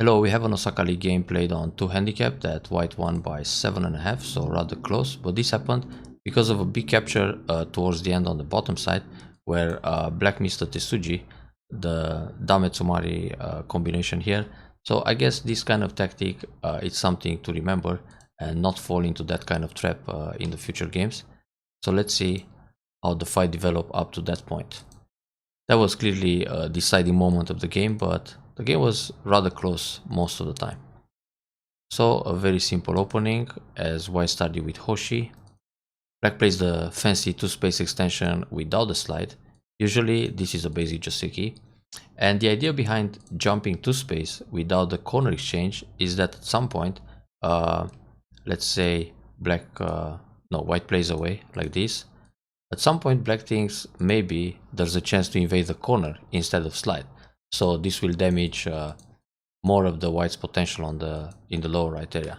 Hello, we have an Osaka League game played on 2 handicap that white won by 7.5, so rather close. But this happened because of a big capture towards the end on the bottom side, where black missed the Tesuji, the Dame Tsumari combination here. So I guess this kind of tactic is something to remember and not fall into that kind of trap in the future games. So let's see how the fight developed up to that point. That was clearly a deciding moment of the game, but the game was rather close most of the time. So a very simple opening as white started with Hoshi. Black plays the fancy 2-space extension without the slide. Usually this is a basic Joseki. And the idea behind jumping 2-space without the corner exchange is that at some point, let's say white plays away like this. At some point black thinks maybe there's a chance to invade the corner instead of slide. So this will damage more of the white's potential in the lower right area.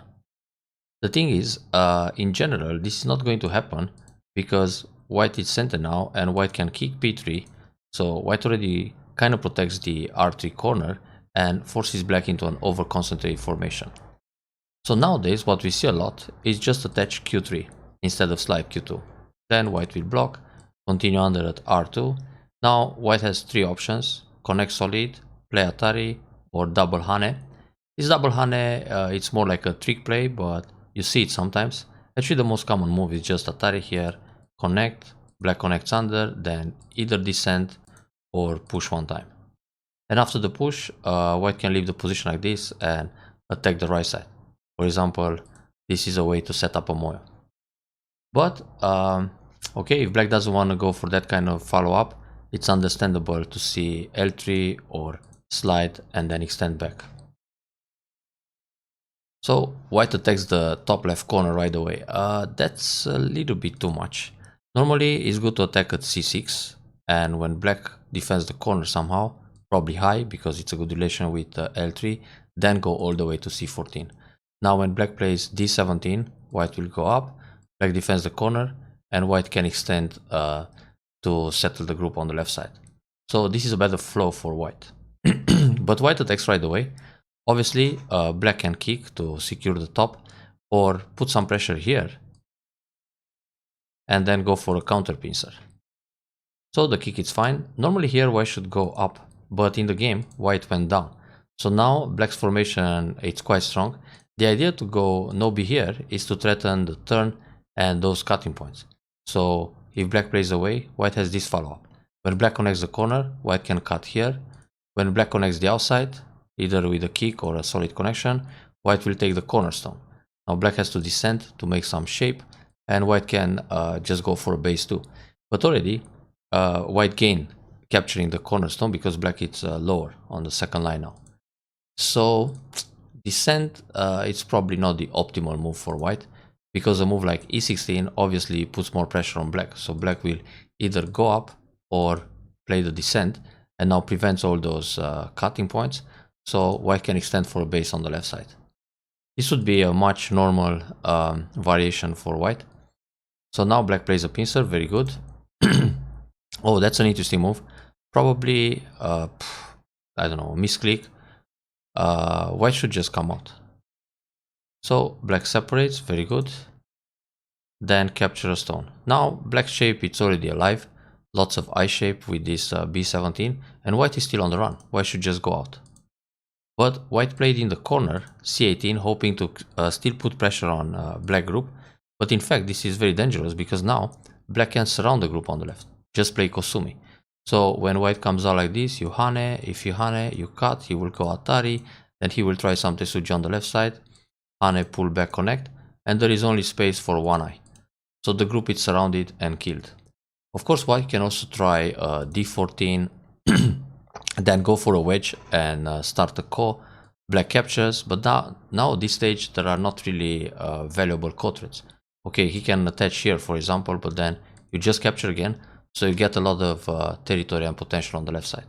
The thing is, in general, this is not going to happen because white is center now and white can kick b3. So white already kind of protects the r3 corner and forces black into an over-concentrated formation. So nowadays what we see a lot is just attach q3 instead of slide q2. Then white will block, continue under at r2. Now white has 3 options: connect solid, play Atari, or double Hane. This double Hane, it's more like a trick play, but you see it sometimes. Actually the most common move is just Atari here, connect, black connects under, then either descend or push one time. And after the push, white can leave the position like this and attack the right side. For example, this is a way to set up a moyo. But okay, if black doesn't want to go for that kind of follow-up, it's understandable to see L3 or slide and then extend back. So white attacks the top left corner right away. That's a little bit too much. Normally it's good to attack at c6, and when black defends the corner somehow, probably high because it's a good relation with L3, then go all the way to c14. Now when black plays d17, white will go up, black defends the corner, and white can extend to settle the group on the left side. So this is a better flow for white. But white attacks right away. Obviously, black can kick to secure the top or put some pressure here and then go for a counter pincer. So the kick is fine. Normally here white should go up, but in the game white went down. So now black's formation is quite strong. The idea to go no b here is to threaten the turn and those cutting points. So if black plays away, white has this follow-up. When black connects the corner, white can cut here. When black connects the outside, either with a kick or a solid connection, white will take the cornerstone. Now black has to descend to make some shape, and white can just go for a base too. But already white gained capturing the cornerstone because black is lower on the second line now. So descent, it's probably not the optimal move for white, because a move like e16 obviously puts more pressure on black. So black will either go up or play the descent, and now prevents all those cutting points. So white can extend for a base on the left side. This would be a much normal variation for white. So now black plays a pincer, very good. Oh, that's an interesting move. Probably, I don't know, misclick. White should just come out. So black separates, very good. Then capture a stone. Now black shape, it's already alive. Lots of I shape with this b17, and white is still on the run. White should just go out. But white played in the corner, c18, hoping to still put pressure on black group. But in fact, this is very dangerous because now black can surround the group on the left. Just play Kosumi. So when white comes out like this, you Hane. If you Hane, you cut. He will go Atari. Then he will try some Tesuji on the left side. Hane, pull back, connect. And there is only space for one eye. So the group is surrounded and killed. Of course, white can also try d14. Then go for a wedge and start a ko. Black captures, but now at this stage there are not really valuable ko threats. Okay, he can attach here, for example, but then you just capture again, so you get a lot of territory and potential on the left side.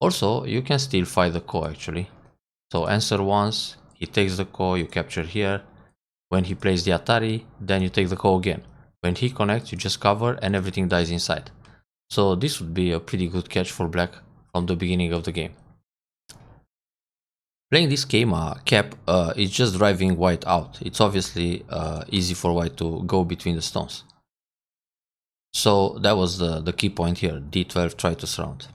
Also, you can still fight the ko actually. So answer once, he takes the ko, you capture here. When he plays the Atari, then you take the ko again. When he connects, you just cover and everything dies inside. So this would be a pretty good catch for black from the beginning of the game. Playing this Keima cap is just driving white out. It's obviously easy for white to go between the stones. So that was the key point here. D12, try to surround.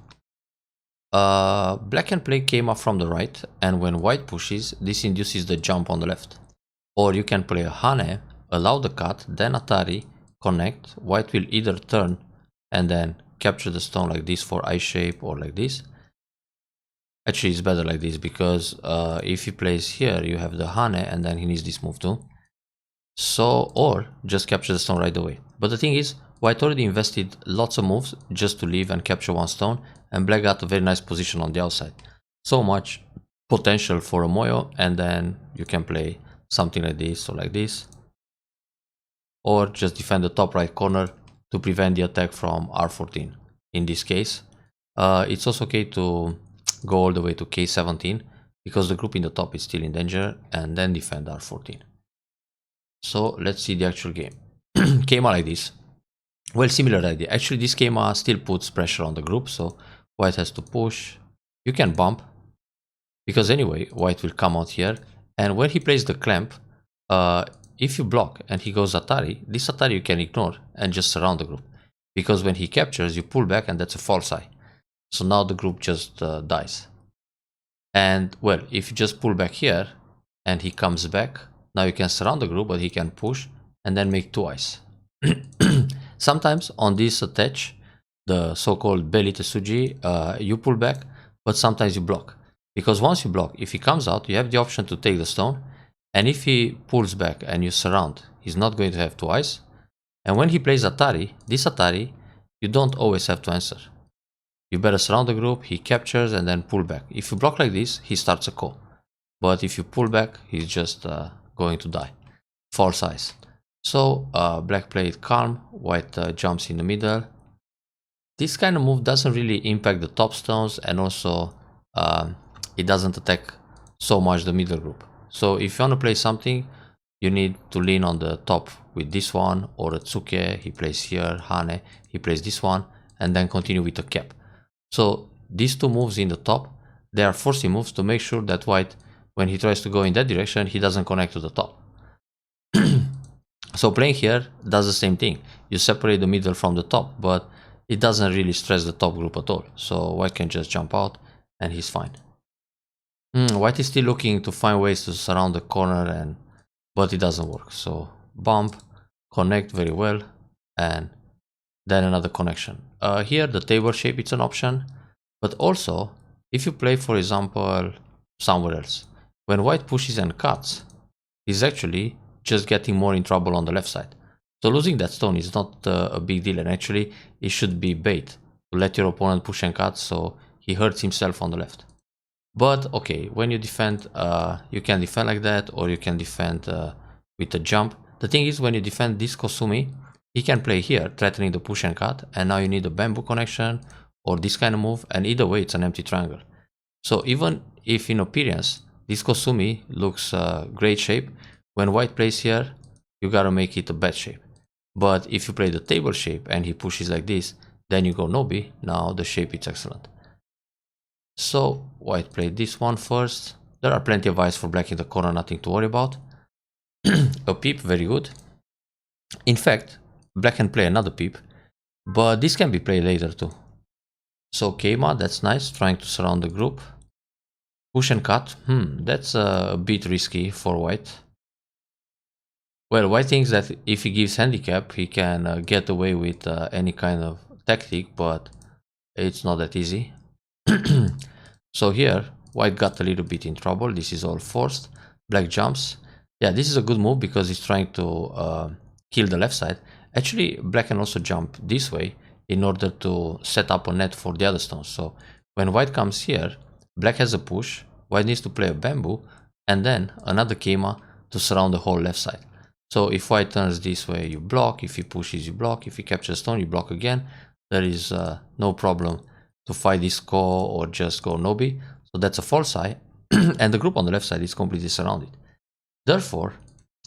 Black can play Keima from the right, and when white pushes, this induces the jump on the left. Or you can play a Hane, allow the cut, then Atari, connect. White will either turn and then capture the stone like this for I shape, or like this. Actually, it's better like this, because if he plays here, you have the Hane and then he needs this move too. So, or just capture the stone right away. But the thing is, white already invested lots of moves just to leave and capture one stone, and black got a very nice position on the outside. So much potential for a Moyo, and then you can play something like this or like this. Or just defend the top right corner to prevent the attack from R14 in this case. It's also okay to go all the way to K17, because the group in the top is still in danger, and then defend R14. So let's see the actual game. Keima like this. Well, similar idea. Actually, this Keima still puts pressure on the group, so white has to push. You can bump, because anyway, white will come out here, and when he plays the clamp, if you block and he goes Atari, this Atari you can ignore and just surround the group. Because when he captures, you pull back and that's a false eye. So now the group just dies. And well, if you just pull back here and he comes back, now you can surround the group, but he can push and then make two eyes. Sometimes on this attach, the so-called belly Tesuji, you pull back, but sometimes you block. Because once you block, if he comes out, you have the option to take the stone, and if he pulls back and you surround, he's not going to have two eyes. And when he plays Atari, this Atari, you don't always have to answer. You better surround the group, he captures and then pull back. If you block like this, he starts a ko. But if you pull back, he's just going to die. False eyes. So black played calm, white jumps in the middle. This kind of move doesn't really impact the top stones, and also it doesn't attack so much the middle group. So if you want to play something, you need to lean on the top with this one, or a Tsuke, he plays here, Hane, he plays this one, and then continue with a cap. So these two moves in the top, they are forcing moves to make sure that white, when he tries to go in that direction, he doesn't connect to the top. So playing here does the same thing. You separate the middle from the top, but it doesn't really stress the top group at all. So white can just jump out and he's fine. White is still looking to find ways to surround the corner, but it doesn't work. So bump, connect very well, and then another connection. Here the table shape, it's an option, but also if you play, for example, somewhere else, when white pushes and cuts, he's actually just getting more in trouble on the left side. So losing that stone is not a big deal, and actually it should be bait to let your opponent push and cut so he hurts himself on the left. But okay, when you defend, you can defend like that, or you can defend with a jump. The thing is, when you defend this Kosumi, he can play here, threatening the push and cut, and now you need a bamboo connection or this kind of move, and either way it's an empty triangle. So even if in appearance this Kosumi looks great shape, when white plays here, you gotta make it a bad shape. But if you play the table shape and he pushes like this, then you go Nobi, now the shape is excellent. So white played this one first. There are plenty of eyes for black in the corner, nothing to worry about. A peep, very good. In fact, black can play another peep, but this can be played later too. So Keima, that's nice, trying to surround the group. Push and cut, that's a bit risky for white. Well, white thinks that if he gives handicap, he can get away with any kind of tactic, but it's not that easy. So here, white got a little bit in trouble. This is all forced. Black jumps. Yeah, this is a good move because he's trying to kill the left side. Actually, black can also jump this way in order to set up a net for the other stones. So when white comes here, black has a push. White needs to play a bamboo and then another Keima to surround the whole left side. So if white turns this way, you block. If he pushes, you block. If he captures stone, you block again. There is no problem to fight this ko or just go Nobi. So that's a false eye. And the group on the left side is completely surrounded. Therefore,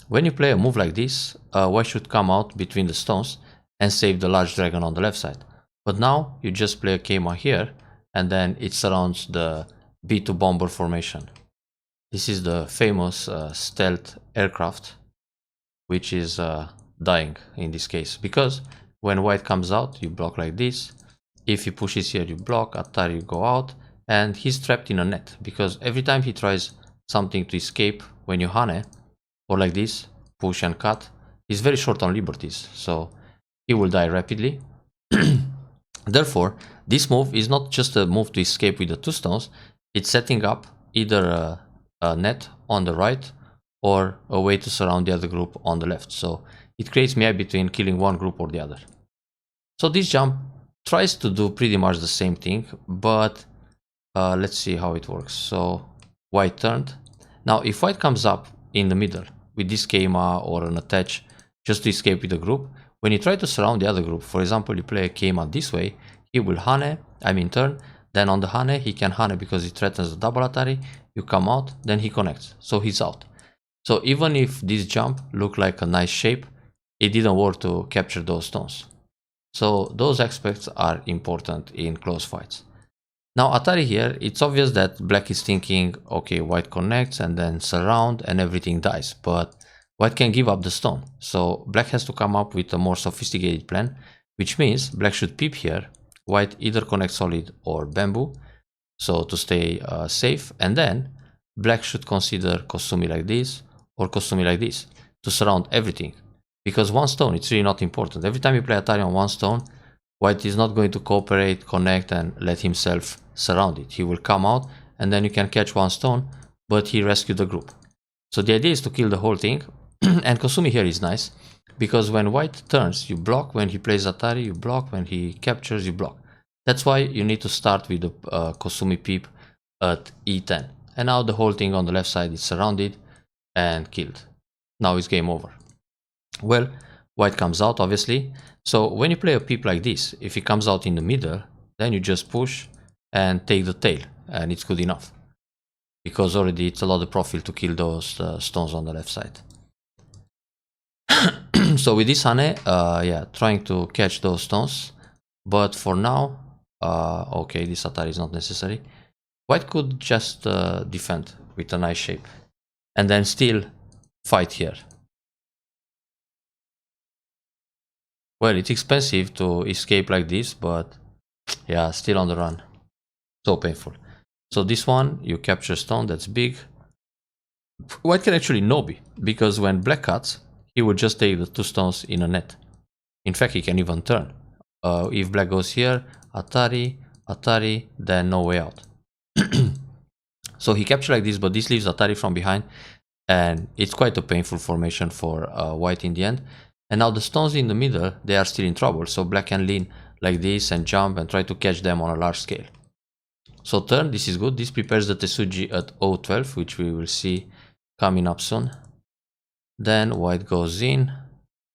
when you play a move like this, white should come out between the stones and save the large dragon on the left side. But now you just play a Keima here, and then it surrounds the B2 bomber formation. This is the famous stealth aircraft, which is dying in this case, because when white comes out, you block like this. If he pushes here, you block, Atari, you go out, and he's trapped in a net, because every time he tries something to escape when you hane, or like this, push and cut, he's very short on liberties, so he will die rapidly. Therefore, this move is not just a move to escape with the 2 stones, it's setting up either a net on the right or a way to surround the other group on the left. So it creates Mei between killing one group or the other. So this jump tries to do pretty much the same thing, but let's see how it works. So white turned. Now if white comes up in the middle with this Keima or an attach just to escape with the group, when you try to surround the other group, for example, you play a Keima this way, he will hane, turn, then on the hane, he can hane because he threatens the double Atari, you come out, then he connects, so he's out. So even if this jump looked like a nice shape, it didn't work to capture those stones. So those aspects are important in close fights. Now Atari here, it's obvious that black is thinking, okay, white connects and then surround and everything dies, but white can give up the stone. So black has to come up with a more sophisticated plan, which means black should peep here, white either connect solid or bamboo, so to stay safe, and then black should consider Kosumi like this or Kosumi like this to surround everything. Because one stone, it's really not important. Every time you play Atari on one stone, white is not going to cooperate, connect, and let himself surround it. He will come out, and then you can catch one stone, but he rescued the group. So the idea is to kill the whole thing, and Kosumi here is nice, because when white turns, you block. When he plays Atari, you block. When he captures, you block. That's why you need to start with the Kosumi peep at E10. And now the whole thing on the left side is surrounded and killed. Now it's game over. Well, white comes out, obviously. So when you play a peep like this, if he comes out in the middle, then you just push and take the tail, and it's good enough. Because already it's a lot of profile to kill those stones on the left side. So with this hane, yeah, trying to catch those stones. But for now, okay, this Atari is not necessary. White could just defend with a nice shape. And then still fight here. Well, it's expensive to escape like this, but yeah, still on the run. So painful. So this one, you capture stone, that's big. White can actually no-be, because when black cuts, he would just take the 2 stones in a net. In fact, he can even turn. If black goes here, Atari, Atari, then no way out. So he captured like this, but this leaves Atari from behind, and it's quite a painful formation for white in the end. And now the stones in the middle, they are still in trouble, so black can lean like this and jump and try to catch them on a large scale. So turn, this is good. This prepares the Tesuji at O12, which we will see coming up soon. Then white goes in.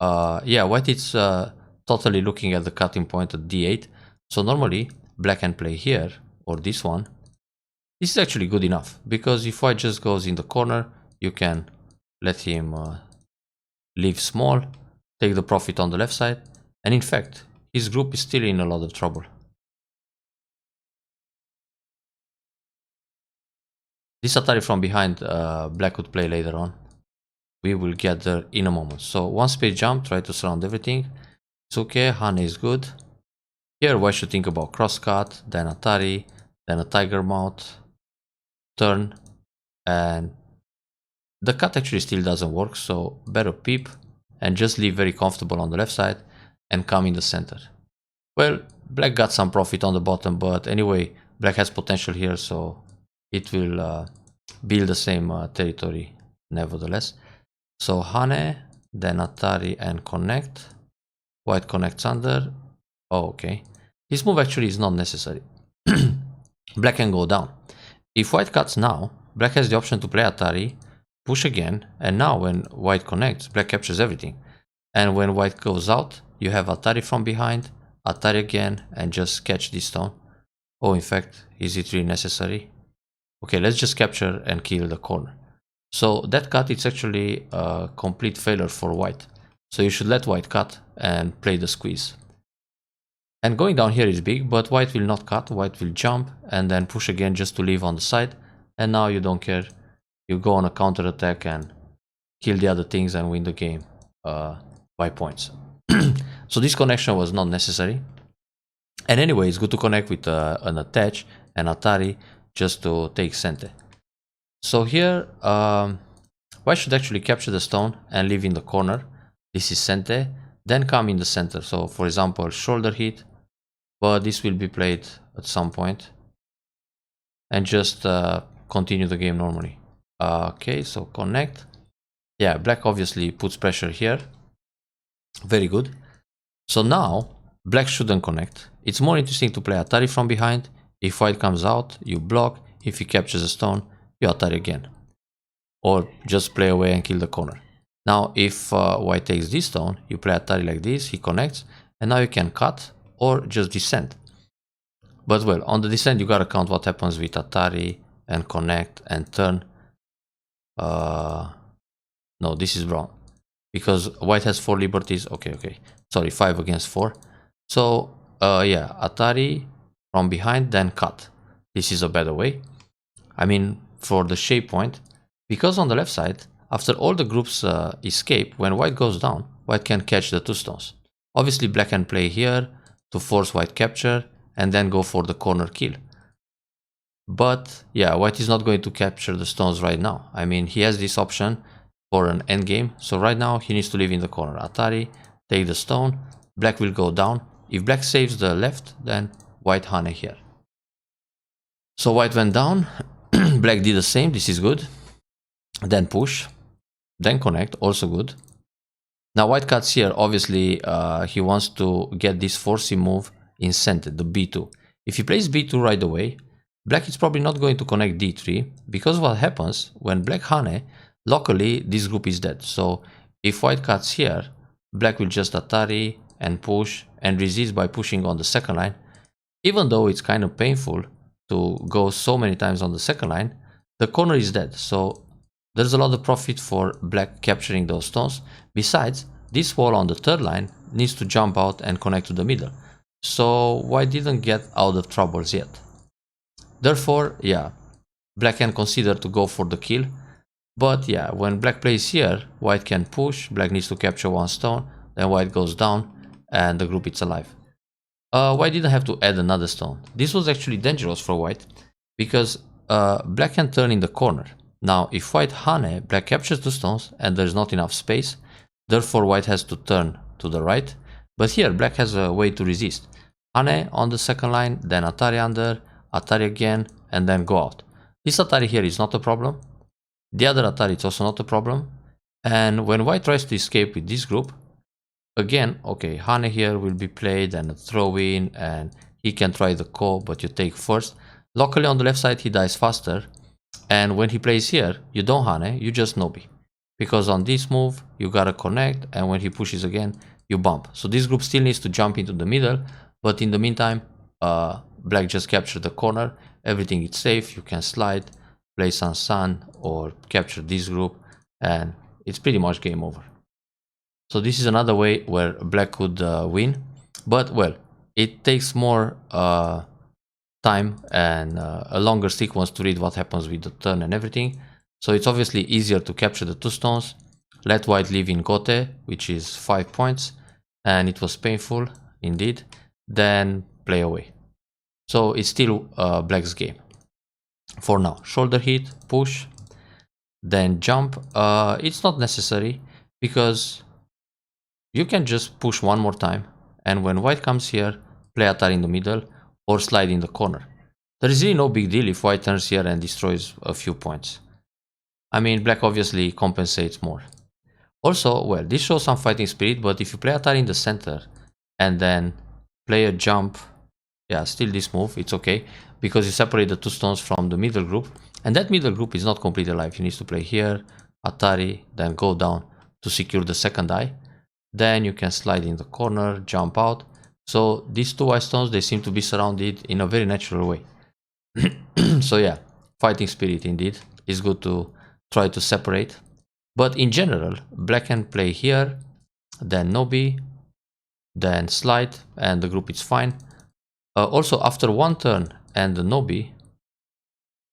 Yeah, white is totally looking at the cutting point at D8. So normally black can play here or this one. This is actually good enough, because if white just goes in the corner, you can let him leave small, take the profit on the left side, and in fact, his group is still in a lot of trouble. This Atari from behind, black could play later on. We will get there in a moment. So one space jump, try to surround everything. It's okay, hane is good. Here white should think about cross cut, then Atari, then a tiger mouth, turn, and the cut actually still doesn't work, so better peep and just leave very comfortable on the left side and come in the center. Well, black got some profit on the bottom, but anyway, black has potential here, so it will build the same territory nevertheless. So hane, then Atari and connect. White connects under. Oh, okay. This move actually is not necessary. Black can go down. If white cuts now, black has the option to play Atari, push again, and now when white connects, black captures everything. And when white goes out, you have Atari from behind, Atari again, and just catch this stone. Oh, in fact, is it really necessary? Okay, let's just capture and kill the corner. So that cut is actually a complete failure for white. So you should let white cut and play the squeeze. And going down here is big, but white will not cut, white will jump and then push again just to leave on the side. And now you don't care, you go on a counter attack and kill the other things and win the game by points. So this connection was not necessary. And anyway, it's good to connect with an attach and Atari just to take Sente. So here, White should actually capture the stone and leave in the corner. This is Sente, then come in the center. So for example, shoulder hit, but this will be played at some point. And just continue the game normally. Okay, so connect. Yeah, black obviously puts pressure here. Very good. So now, black shouldn't connect. It's more interesting to play Atari from behind. If white comes out, you block. If he captures a stone, you Atari again. Or just play away and kill the corner. Now, if white takes this stone, you play Atari like this, he connects, and now you can cut or just descend. But well, on the descent, you gotta count what happens with Atari and connect and turn. No, this is wrong. Because white has 4 liberties. Okay. Sorry, 5 against 4. So, yeah, Atari from behind, then cut. This is a better way. I mean, for the shape point. Because on the left side, after all the groups escape, when white goes down, white can catch the 2 stones. Obviously, black can play here to force white capture and then go for the corner kill. But yeah, white is not going to capture the stones right now. I mean, he has this option for an endgame. So right now he needs to live in the corner. Atari, take the stone, black will go down. If black saves the left, then white Hane here. So white went down, black did the same, this is good. Then push, then connect, also good. Now white cuts here, obviously he wants to get this forcing move in center, the b2. If he plays b2 right away, black is probably not going to connect d3, because what happens when black Hane, locally this group is dead. So if white cuts here, black will just Atari and push and resist by pushing on the second line. Even though it's kind of painful to go so many times on the second line, the corner is dead. So there's a lot of profit for black capturing those stones. Besides, this wall on the third line needs to jump out and connect to the middle. So white didn't get out of troubles yet. Therefore, yeah, black can consider to go for the kill. But yeah, when black plays here, white can push, black needs to capture 1 stone, then white goes down and the group is alive. White didn't have to add another stone. This was actually dangerous for white because black can turn in the corner. Now, if white Hane, black captures 2 stones and there's not enough space, therefore white has to turn to the right. But here, black has a way to resist. Hane on the second line, then Atari under, Atari again, and then go out. This Atari here is not a problem. The other Atari is also not a problem. And when white tries to escape with this group, again, okay, Hane here will be played and a throw in, and he can try the call, but you take first. Locally on the left side, he dies faster. And when he plays here, you don't Hane, you just Nobi. Because on this move, you gotta connect, and when he pushes again, you bump. So this group still needs to jump into the middle, but in the meantime, black just captured the corner, everything is safe, you can slide, play Sun or capture this group, and it's pretty much game over. So this is another way where black could win, but well, it takes more time and a longer sequence to read what happens with the turn and everything. So it's obviously easier to capture the 2 stones, let white live in Gote, which is 5 points, and it was painful indeed, then play away. So it's still black's game for now. Shoulder hit, push, then jump. It's not necessary because you can just push 1 more time, and when white comes here, play Atari in the middle or slide in the corner. There is really no big deal if white turns here and destroys a few points. I mean, black obviously compensates more. Also, well, this shows some fighting spirit, but if you play Atari in the center and then play a jump, yeah, still this move, it's okay, because you separate the 2 stones from the middle group, and that middle group is not completely alive. He needs to play here, Atari, then go down to secure the second eye. Then you can slide in the corner, jump out. So these 2 white stones, they seem to be surrounded in a very natural way. So yeah, fighting spirit indeed. It's good to try to separate. But in general, black can play here, then Nobi, then slide, and the group is fine. Also, after 1 turn and the Nobi,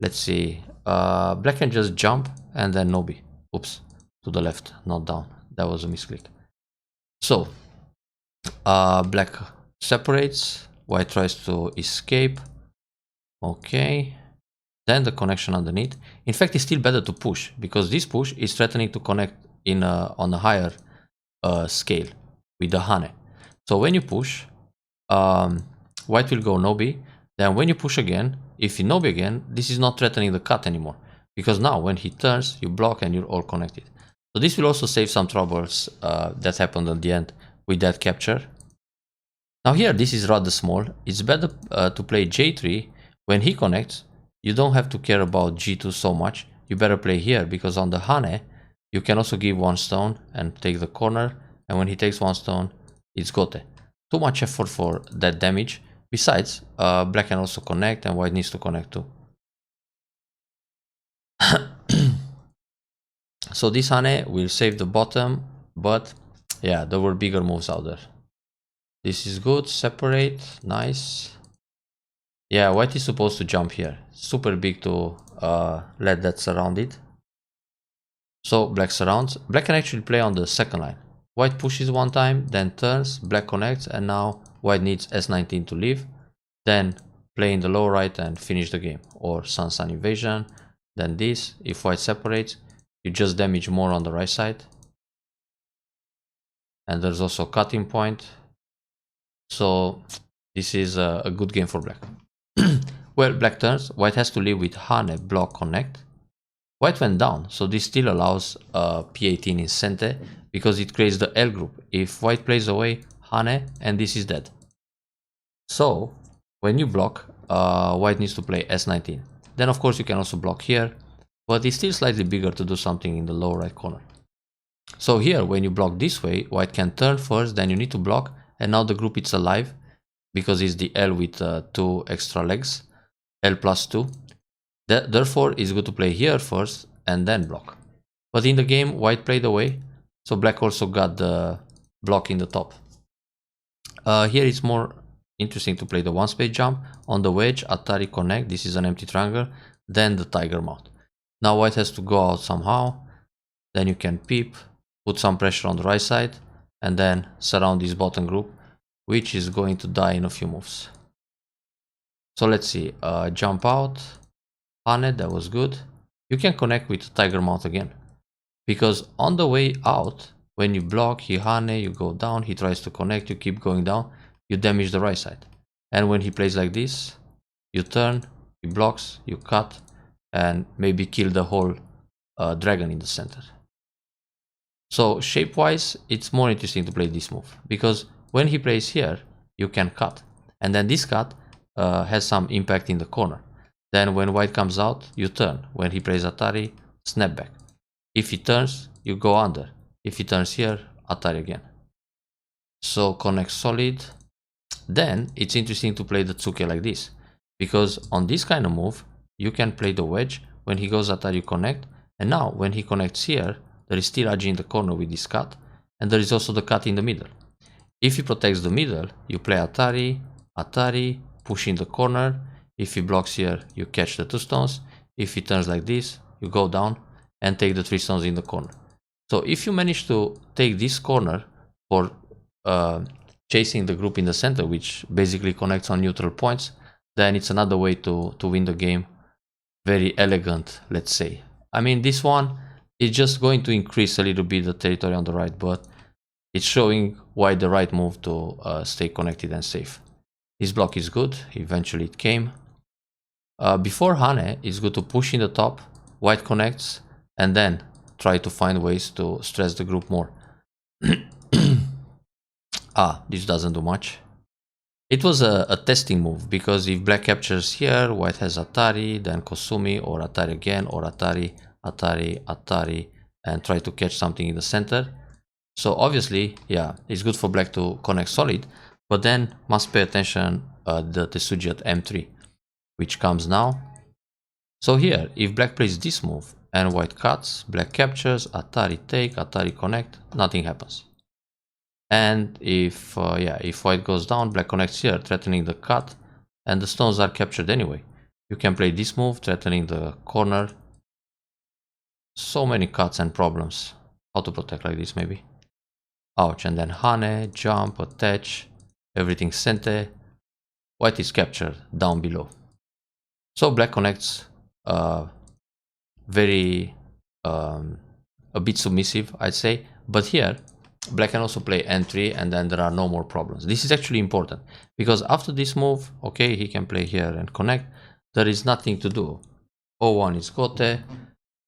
let's see, black can just jump and then Nobi. Oops, to the left, not down. That was a misclick. So black separates, white tries to escape. Okay, then the connection underneath. In fact, it's still better to push, because this push is threatening to connect in on a higher scale with the Hane. So when you push, white will go Nobi. Then when you push again, if you Nobi again, this is not threatening the cut anymore, because now when he turns, you block and you're all connected. So this will also save some troubles that happened at the end with that capture. Now here, this is rather small. It's better to play J3. When he connects, you don't have to care about G2 so much. You better play here, because on the Hane, you can also give one stone and take the corner. And when he takes one stone, it's gote. Too much effort for that damage. Besides, black can also connect, and white needs to connect too. So this Hane will save the bottom, but yeah, there were bigger moves out there. This is good. Separate. Nice. Yeah, white is supposed to jump here. Super big to let that surround it. So black surrounds. Black can actually play on the second line. White pushes one time, then turns, black connects, and now white needs S19 to leave. Then play in the low right and finish the game. Or Sun invasion. Then this. If white separates, you just damage more on the right side. And there's also a cutting point. So this is a good game for black. Well, black turns. White has to leave with Hane, block, connect. White went down, so this still allows P18 in center, because it creates the L group. If white plays away, Hane, and this is dead. So when you block, white needs to play S19. Then of course you can also block here, but it's still slightly bigger to do something in the lower right corner. So here, when you block this way, white can turn first, then you need to block, and now the group is alive, because it's the L with 2 extra legs, L plus 2. Therefore, it's good to play here first and then block. But in the game, white played away, so black also got the block in the top. Here it's more interesting to play the one space jump. On the wedge, Atari connect, this is an empty triangle, then the tiger mount. Now white has to go out somehow, then you can peep, put some pressure on the right side, and then surround this bottom group, which is going to die in a few moves. So let's see, jump out, Hane, that was good. You can connect with tiger mount again, because on the way out, when you block, he Hane, you go down, he tries to connect, you keep going down, you damage the right side. And when he plays like this, you turn, he blocks, you cut, and maybe kill the whole dragon in the center. So shape-wise, it's more interesting to play this move, because when he plays here, you can cut, and then this cut has some impact in the corner. Then when white comes out, you turn. When he plays Atari, snap back. If he turns, you go under. If he turns here, Atari again. So connect solid. Then it's interesting to play the Tsuke like this, because on this kind of move, you can play the wedge. When he goes Atari, you connect, and now when he connects here, there is still Aji in the corner with this cut, and there is also the cut in the middle. If he protects the middle, you play Atari, Atari, push in the corner. If he blocks here, you catch the 2 stones. If he turns like this, you go down and take the 3 stones in the corner. So if you manage to take this corner for chasing the group in the center, which basically connects on neutral points, then it's another way to win the game. Very elegant, let's say. I mean, this one is just going to increase a little bit the territory on the right, but it's showing why the right move to stay connected and safe. This block is good. Eventually it came. Before Hane, it's good to push in the top, white connects, and then try to find ways to stress the group more. This doesn't do much. It was a testing move, because if black captures here, white has Atari, then Kosumi, or Atari again, or Atari, Atari, Atari, and try to catch something in the center. So obviously, yeah, it's good for black to connect solid, but then must pay attention the Tesuji at M3, which comes now. So here, if black plays this move and white cuts, black captures, Atari take, Atari connect, nothing happens. And if white goes down, black connects here, threatening the cut, and the stones are captured anyway. You can play this move, threatening the corner. so many cuts and problems. How to protect like this maybe. Ouch, and then Hane, jump, attach, everything sente. White is captured down below. So black connects very a bit submissive, I'd say. But here, black can also play n3 and then there are no more problems. This is actually important because after this move, okay, he can play here and connect. There is nothing to do. O1 is gote.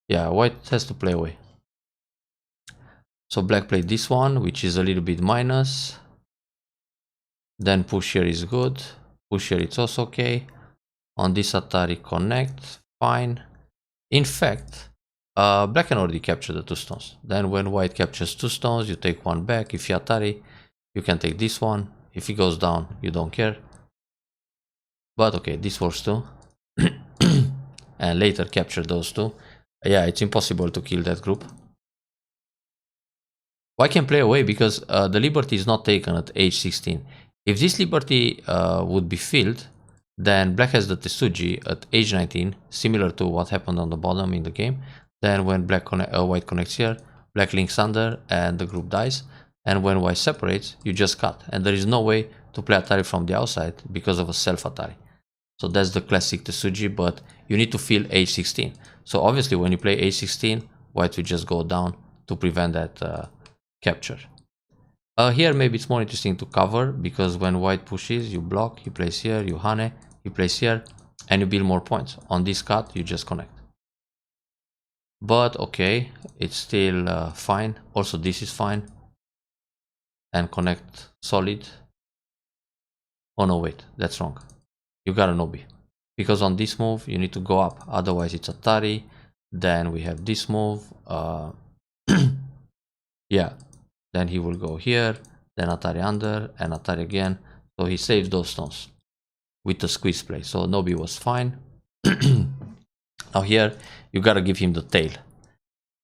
Yeah, white has to play away. So black played this one, which is a little bit minus. Then push here is good. Push here it's also okay. On this Atari connect, fine. In fact, black can already capture the 2 stones. Then when white captures 2 stones, you take 1 back. If you Atari, you can take this one. If he goes down, you don't care. But okay, this works too. And later capture those 2. Yeah, it's impossible to kill that group. White can play away because the liberty is not taken at age 16. If this liberty would be filled, then black has the Tesuji at age 19, similar to what happened on the bottom in the game. Then when white connects here, black links under and the group dies. And when white separates, you just cut. And there is no way to play Atari from the outside because of a self-Atari. So that's the classic Tesuji, but you need to fill age 16. So obviously when you play age 16, white will just go down to prevent that capture. Here maybe it's more interesting to cover because when white pushes, you block, he plays here, you Hane, he plays here, and you build more points. On this cut, you just connect. But okay, it's still fine. Also, this is fine. And connect solid. Oh no, wait, that's wrong. You got an Obi. Because on this move, you need to go up. Otherwise, it's Atari. Then we have this move. Yeah. Then he will go here. Then Atari under and Atari again. So he saves those stones with the squeeze play. So Nobi was fine. Now here, you gotta give him the tail.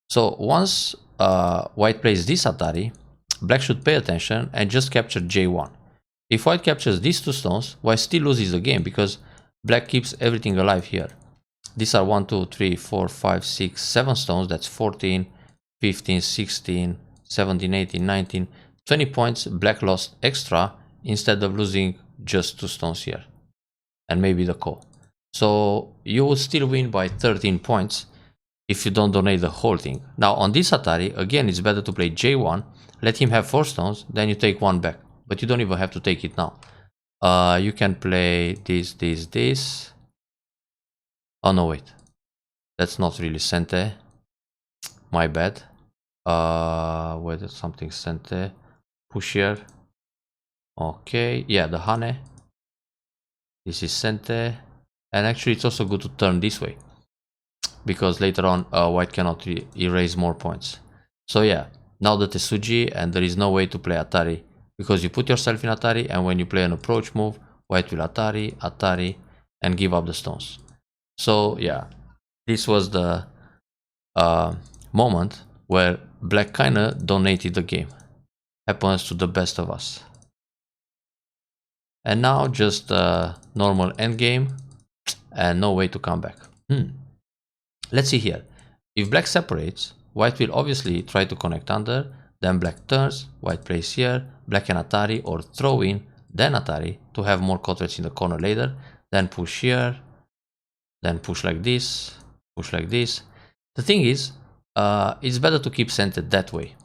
So once white plays this Atari, black should pay attention and just capture J1. If white captures these 2 stones, white still loses the game because black keeps everything alive here. These are 1, 2, 3, 4, 5, 6, 7 stones. That's 14, 15, 16, 17, 18, 19, 20 points. Black lost extra instead of losing just 2 stones here. And maybe the call. So you will still win by 13 points if you don't donate the whole thing. Now on this Atari, again, it's better to play J1, let him have 4 stones, then you take 1 back. But you don't even have to take it now. You can play this. Oh no, wait. That's not really Sente. My bad. Wait, there's something Sente. Push here. Okay, yeah, the Hane. This is Sente. And actually it's also good to turn this way. Because later on, white cannot erase more points. So yeah, now the Tesuji, and there is no way to play Atari. Because you put yourself in Atari, and when you play an approach move, white will Atari, and give up the stones. So yeah, this was the moment where black kinda donated the game. Happens to the best of us. And now just a normal endgame, and no way to come back. Let's see here. If black separates, white will obviously try to connect under, then black turns, white plays here, black can Atari or throw in, then Atari to have more cotrets in the corner later, then push here, then push like this, push like this. The thing is, it's better to keep Sente that way.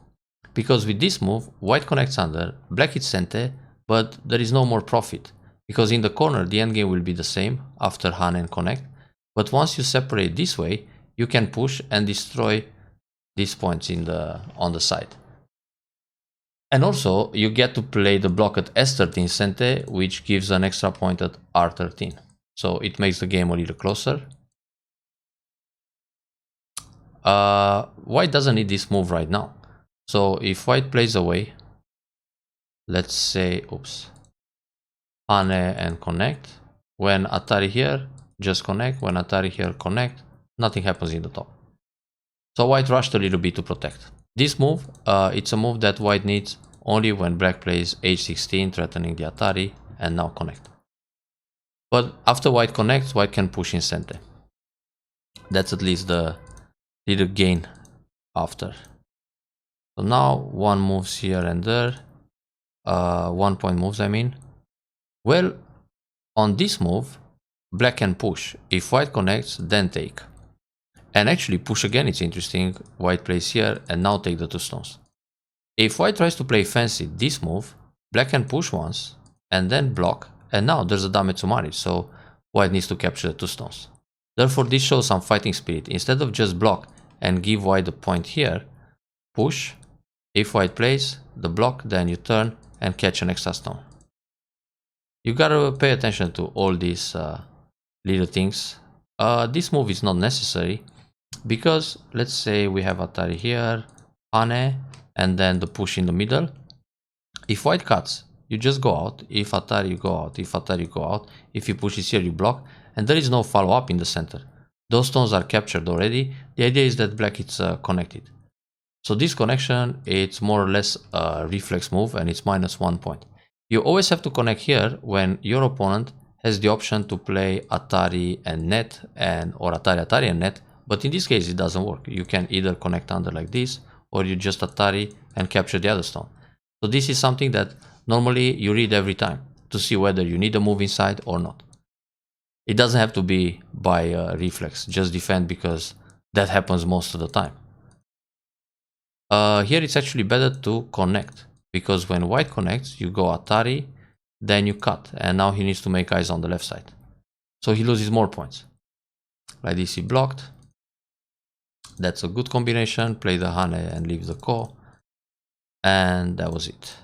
Because with this move, white connects under, black hits Sente, but there is no more profit. Because in the corner, the endgame will be the same after Han and connect. But once you separate this way, you can push and destroy these points on the side. And also, you get to play the block at S13 Sente, which gives an extra point at R13. So it makes the game a little closer. White doesn't need this move right now. So if white plays away, let's say, oops, Hane and connect. When Atari here, just connect. When Atari here, connect. Nothing happens in the top. So white rushed a little bit to protect. This move, it's a move that white needs only when black plays h16, threatening the Atari, and now connect. But after white connects, white can push in Sente. That's at least the did a gain after. So now one moves here and there, 1 point moves I mean. Well, on this move, black can push. If white connects, then take. And actually push again, it's interesting. White plays here and now take the 2 stones. If white tries to play fancy this move, black can push once and then block, and now there's a damage to marriage, so white needs to capture the 2 stones. Therefore this shows some fighting spirit. Instead of just block and give white the point here, push. If white plays the block, then you turn and catch an extra stone. You gotta pay attention to all these little things. This move is not necessary because let's say we have Atari here, Hane, and then the push in the middle. If white cuts, you just go out. If Atari, you go out. If Atari, you go out. If he pushes here, you block, and there is no follow-up in the center. Those stones are captured already. The idea is that black is connected. So this connection, it's more or less a reflex move, and it's -1 point. You always have to connect here when your opponent has the option to play Atari and net, or Atari and net, but in this case it doesn't work. You can either connect under like this, or you just Atari and capture the other stone. So this is something that normally you read every time to see whether you need a move inside or not. It doesn't have to be by reflex, just defend, because that happens most of the time. Here it's actually better to connect, because when white connects, you go Atari, then you cut, and now he needs to make eyes on the left side. So he loses more points. Like this, he blocked. That's a good combination. Play the Hane and leave the Ko. And that was it.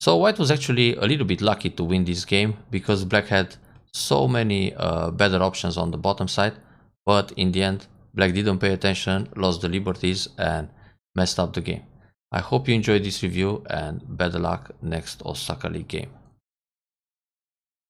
So white was actually a little bit lucky to win this game, because black had so many better options on the bottom side. But in the end, black didn't pay attention, lost the liberties, and messed up the game. I hope you enjoyed this review, and better luck next Osaka League game.